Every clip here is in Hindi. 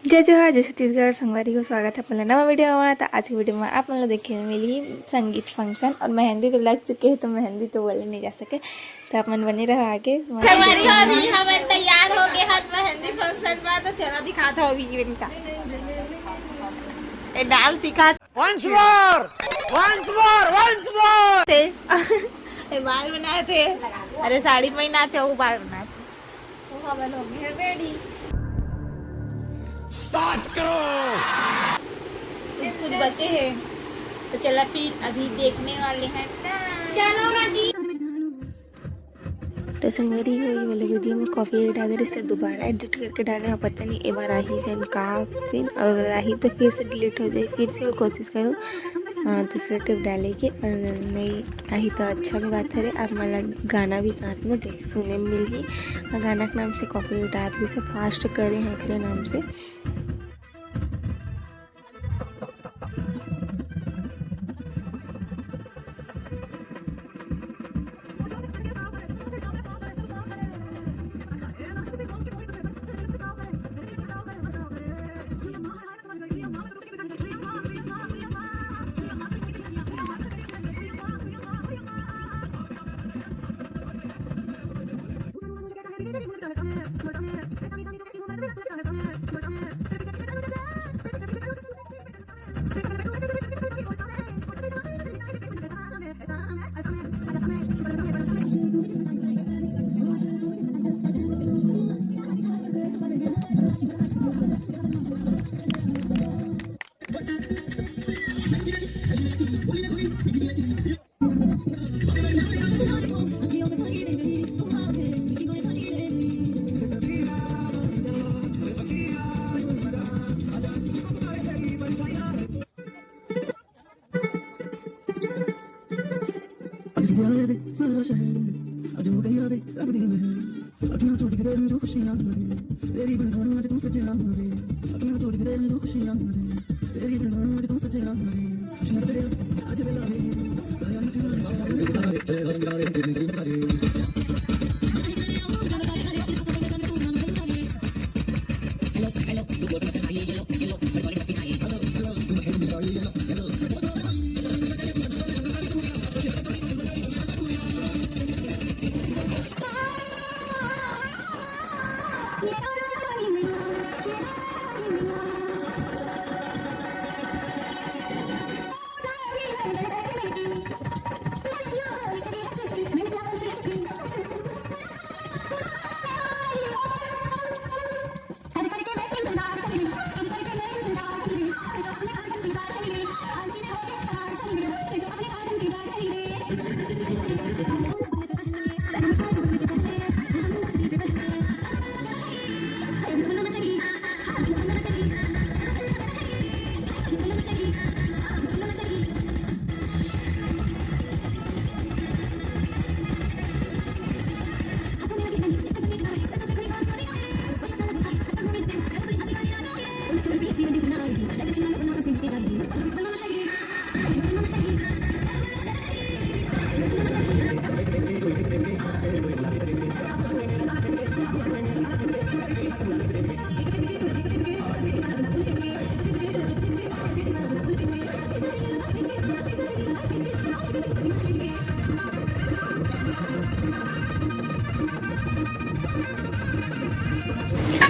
जय जोहार जय छत्तीसगढ़ संगवारी को स्वागत है अपने नवा वीडियो में। तो आज की वीडियो में आप लोग देखने मिली संगीत फंक्शन और मेहंदी तो लग चुके हैं, तो मेहंदी तो बोले नहीं जा सके, तो आप मन बने रहो आगे। संगवारी हो अभी हम तैयार हो गए हैं मेहंदी फंक्शन में, तो चलो दिखाता हूं अभी इनका ये डांस सिखा once more थे ये बाल बनाए थे, अरे साड़ी पहना थे वो बाल बनाए थे, वो हम हो गए रेडी। start करो। कुछ बचे हैं तो चला फिर अभी देखने वाले हैं। चलो ना जी। तो संगवारी हुई वाले वीडियो में कॉफ़ी एड अगर इसे दोबारा एडिट करके डाले हैं, पता नहीं एक बार आई दिन का दिन, और आई तो फिर से डिलीट हो जाए, फिर से कोशिश करूँ दूसरे टिप डाले की, और नहीं आई तो अच्छा की बात है। और मतलब गाना भी साथ में देख सुने मिल ही, गाना के नाम से कॉफ़ी एड आया भी से फास्ट करे हैं के नाम से।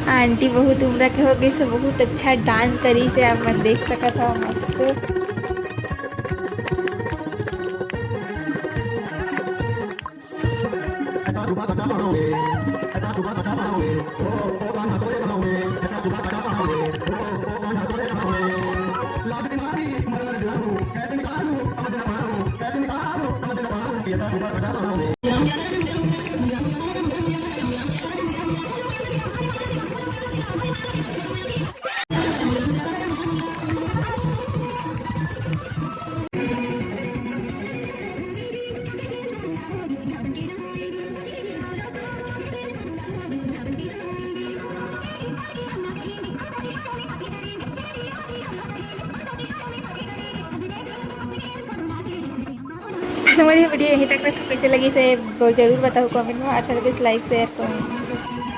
आंटी बहुत उम्र के हो गई से बहुत अच्छा डांस करी से आप मन देख सका था मस्त। समझिए वीडियो यहीं तक रखो, कैसे लगी से जरूर बताओ कमेंट में। अच्छा लगे लाइक शेयर कमेंट।